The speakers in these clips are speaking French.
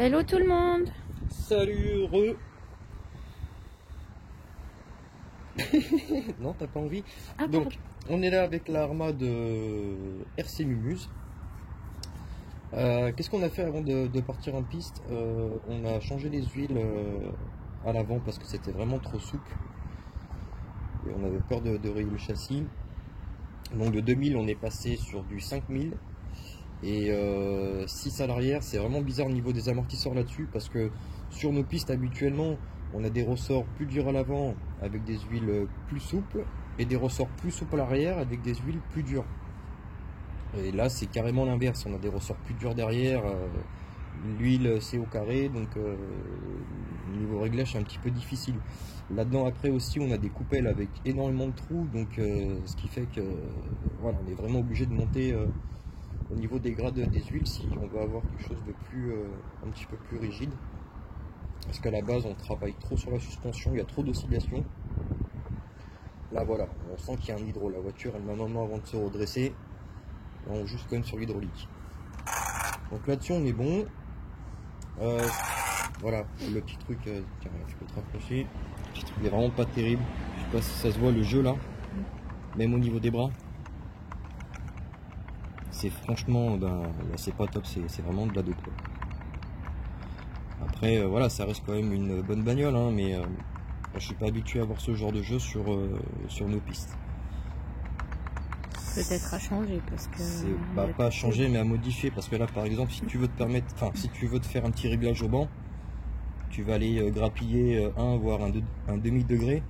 Hello tout le monde. Salut heureux. Non, t'as pas envie. Ah, Donc, on est là avec l'armade RC Mumuse. Qu'est-ce qu'on a fait avant de partir en piste? On a changé les huiles à l'avant parce que c'était vraiment trop souple. Et on avait peur de rayer le châssis. Donc de 2000, on est passé sur du 5000. Et 6 à l'arrière, c'est vraiment bizarre au niveau des amortisseurs là-dessus parce que sur nos pistes habituellement, on a des ressorts plus durs à l'avant avec des huiles plus souples et des ressorts plus souples à l'arrière avec des huiles plus dures. Et là, c'est carrément l'inverse, on a des ressorts plus durs derrière, l'huile c'est au carré, donc niveau réglage c'est un petit peu difficile. Là-dedans après aussi, on a des coupelles avec énormément de trous, donc ce qui fait que voilà, on est vraiment obligé de monter au niveau des grades des huiles si on veut avoir quelque chose de plus un petit peu plus rigide, parce qu'à la base on travaille trop sur la suspension, il y a trop d'oscillations. Là voilà, on sent qu'il y a un hydro, la voiture elle met un moment avant de se redresser, on joue quand même sur l'hydraulique. Donc là-dessus on est bon. Voilà le petit truc, tiens, je peux te rapprocher, il est vraiment pas terrible, je sais pas si ça se voit le jeu là, même au niveau des bras. C'est franchement, c'est pas top, c'est vraiment de la dope. Après, voilà, ça reste quand même une bonne bagnole, hein, mais je suis pas habitué à voir ce genre de jeu sur nos pistes. Peut-être à changer parce que. C'est pas à changer, mais à modifier, parce que là, par exemple, si tu veux te permettre, enfin, si tu veux te faire un petit réglage au banc, tu vas aller grappiller voire un demi-degré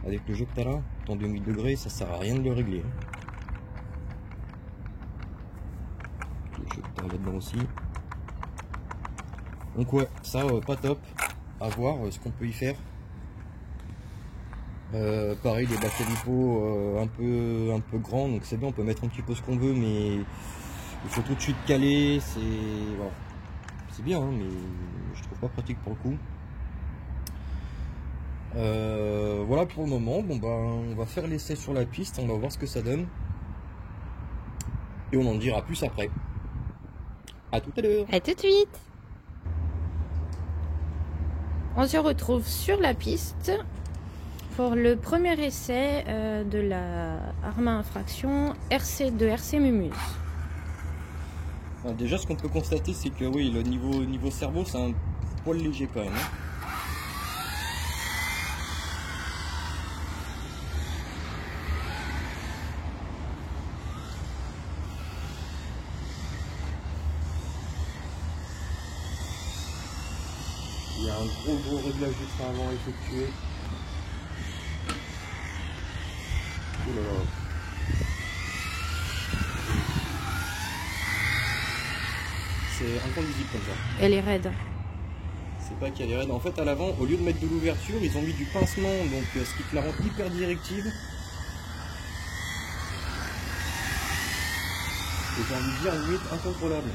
avec le jeu que tu as là. Ton demi-degré, ça sert à rien de le régler. Je vais te là-dedans aussi. Donc ouais, ça pas top. À voir ce qu'on peut y faire. Pareil, les bacs lipo un peu grands, donc c'est bien, on peut mettre un petit peu ce qu'on veut, mais il faut tout de suite caler. C'est voilà. C'est bien, hein, mais je trouve pas pratique pour le coup. Voilà pour le moment. Bon on va faire l'essai sur la piste, on va voir ce que ça donne. Et on en dira plus après. À tout à l'heure. À tout de suite. On se retrouve sur la piste pour le premier essai de la Arma Infraction de RC Mumuse. Alors déjà, ce qu'on peut constater, c'est que oui, le niveau cerveau, c'est un poil léger quand même. Hein. Il y a un gros réglage du train avant effectué. Oh là là. C'est inconduisible comme ça. Elle est raide. C'est pas qu'elle est raide. En fait, à l'avant, au lieu de mettre de l'ouverture, ils ont mis du pincement, donc ce qui te la rend hyper directive. Et j'ai envie de dire limite incontrôlable.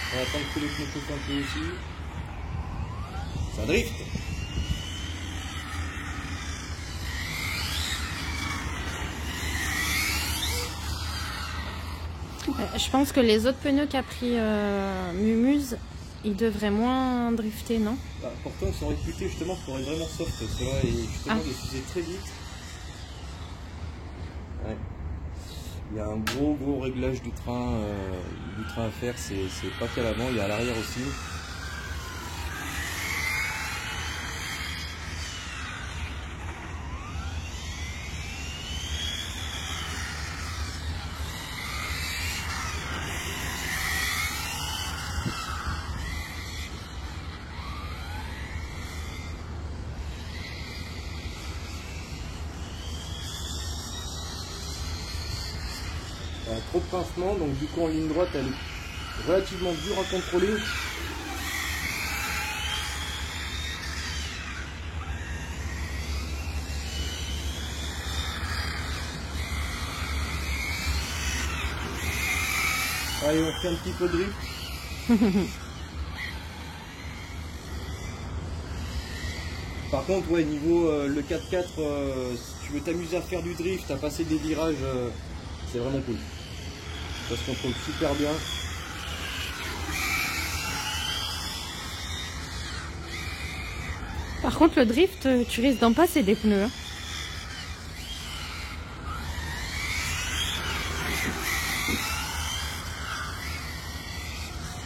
On va attendre que les pneus chauffent un peu aussi. Ça drift. Je pense que les autres pneus qu'a pris Mumuse, ils devraient moins drifter, non? Pourtant, ils sont réputés justement pour être vraiment soft. Cela est justement de s'user très vite. Ouais. Il y a un gros réglage du train à faire. C'est pas qu'à l'avant, il y a à l'arrière aussi. trop de pincement, donc du coup en ligne droite elle est relativement dure à contrôler. Allez, on fait un petit peu de drift. Par contre, ouais, niveau le 4x4, si tu veux t'amuser à faire du drift, à passer des virages, c'est vraiment cool. Ça se contrôle super bien. Par contre, le drift, tu risques d'en passer des pneus. Hein.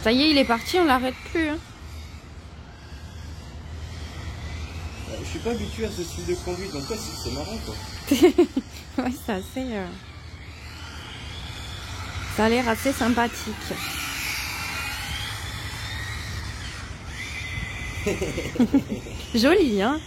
Ça y est, il est parti, on l'arrête plus. Hein. Je suis pas habitué à ce style de conduite, donc ouais, c'est marrant quoi. Ouais, c'est assez... Ça a l'air assez sympathique. Joli, hein?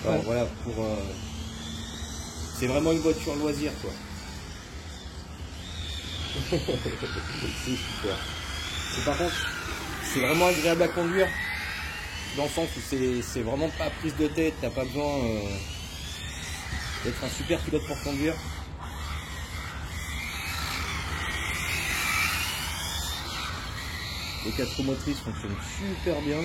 Ouais, voilà, pour c'est vraiment une voiture loisir quoi. C'est super. Par contre, c'est vraiment agréable à conduire dans le sens où c'est vraiment pas prise de tête, t'as pas besoin d'être un super pilote pour conduire. Les 4 roues motrices fonctionnent super bien.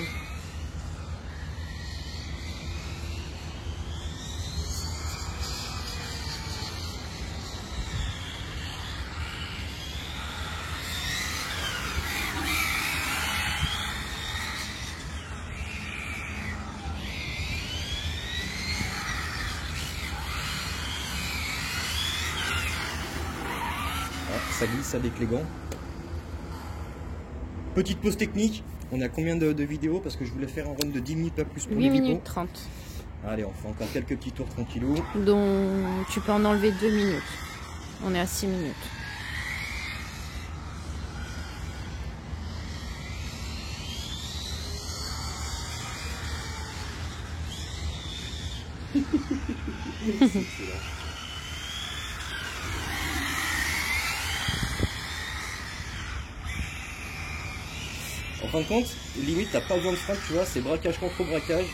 Ça glisse avec les gants. Petite pause technique. On a combien de vidéos? Parce que je voulais faire un run de 10 minutes, pas plus pour 8 les minutes 30. Allez, on fait encore quelques petits tours tranquillou. Donc tu peux en enlever 2 minutes. On est à 6 minutes. C'est excellent. En fin de compte, limite t'as pas besoin de frein, tu vois, c'est braquage contre braquage.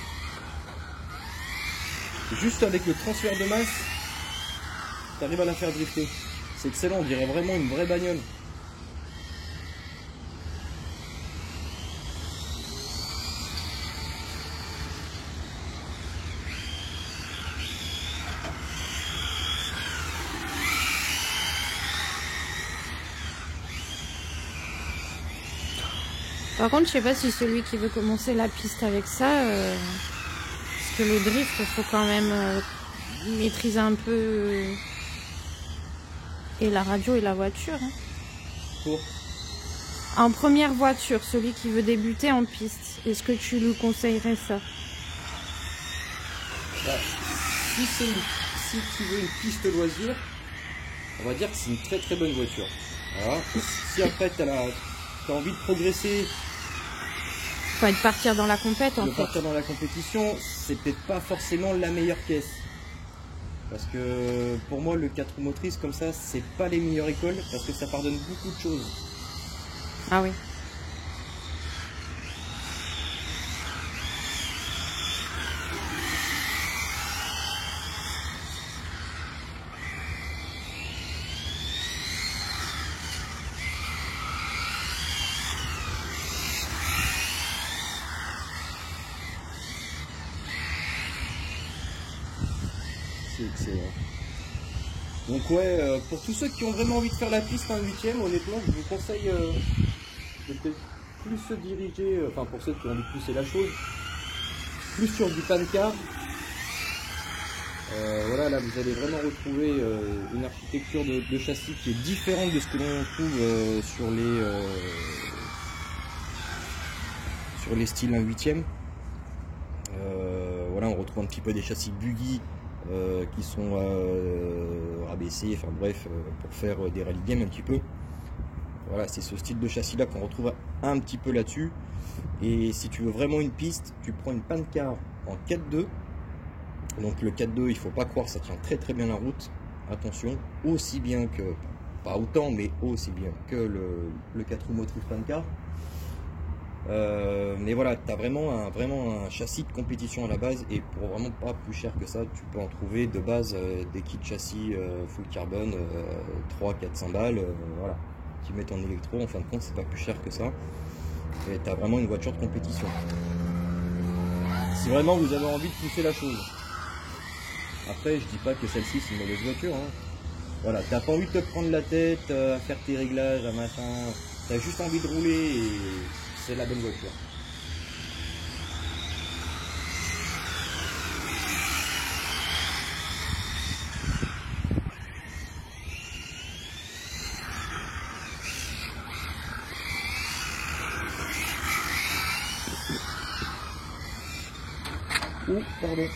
Juste avec le transfert de masse, tu arrives à la faire drifter. C'est excellent, on dirait vraiment une vraie bagnole. Par contre, je sais pas si celui qui veut commencer la piste avec ça, parce que le drift, il faut quand même maîtriser un peu et la radio et la voiture. Hein. Pour En première voiture, celui qui veut débuter en piste, est-ce que tu lui conseillerais ça? Bah, si tu veux une piste loisir, on va dire que c'est une très très bonne voiture. Voilà. Si après tu as envie de progresser, Enfin, de partir dans la compète en fait. partir dans la compétition, c'est peut-être pas forcément la meilleure caisse. Parce que pour moi, le 4 roues motrices comme ça, c'est pas les meilleures écoles parce que ça pardonne beaucoup de choses. Ah oui. c'est excellent. Donc ouais, pour tous ceux qui ont vraiment envie de faire la piste en 8ème, honnêtement, je vous conseille de peut-être plus se diriger, enfin pour ceux qui ont envie de pousser la chose, plus sur du pancar. Voilà, là vous allez vraiment retrouver une architecture de châssis qui est différente de ce que l'on trouve sur les styles 1/8ème. Voilà, on retrouve un petit peu des châssis buggy qui sont rabaissés, enfin bref, pour faire des rally games un petit peu. Voilà, c'est ce style de châssis là qu'on retrouve un petit peu là-dessus. Et si tu veux vraiment une piste, tu prends une pancar en 4.2. Donc le 4.2, il faut pas croire, ça tient très très bien la route. Attention, aussi bien que, pas autant, mais aussi bien que le 4 roues motrices pancar. Mais voilà, tu as vraiment un châssis de compétition à la base, et pour vraiment pas plus cher que ça, tu peux en trouver de base des kits châssis full carbone 300-400 balles, voilà, qui mettent en électro. En fin de compte, c'est pas plus cher que ça, et tu as vraiment une voiture de compétition. Si vraiment vous avez envie de pousser la chose. Après, je dis pas que celle-ci c'est une mauvaise voiture, hein. Voilà, t'as pas envie de te prendre la tête à faire tes réglages, à machin, t'as juste envie de rouler et c'est la bonne voiture. Oh, pardon.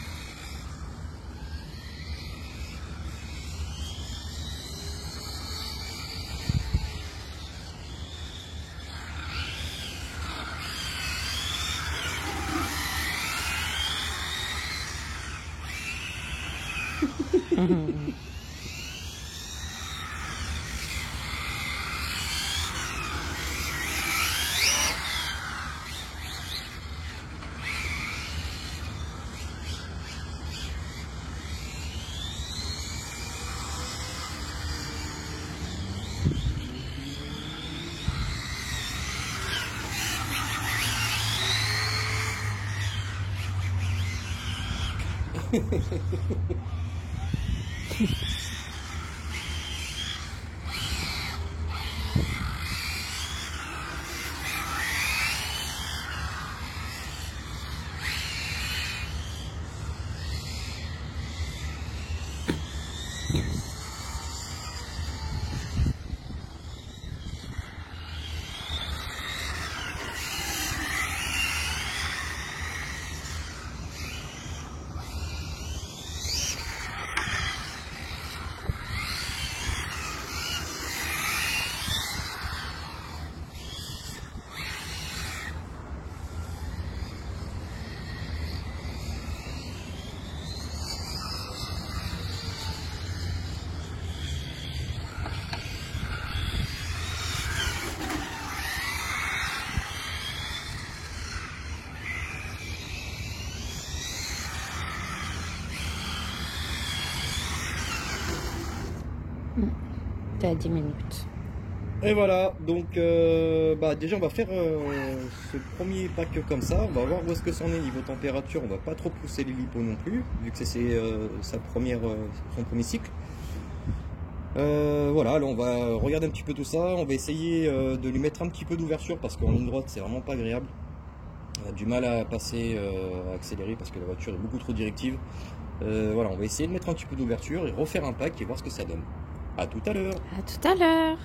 T'es à 10 minutes. Et voilà, donc déjà on va faire ce premier pack comme ça, on va voir où est-ce que c'en est niveau température, on va pas trop pousser l'hélipo non plus, vu que c'est son premier cycle. Voilà, là on va regarder un petit peu tout ça, on va essayer de lui mettre un petit peu d'ouverture parce qu'en ligne droite c'est vraiment pas agréable. On a du mal à passer, à accélérer parce que la voiture est beaucoup trop directive. Voilà, on va essayer de mettre un petit peu d'ouverture et refaire un pack et voir ce que ça donne. À tout à l'heure. À tout à l'heure.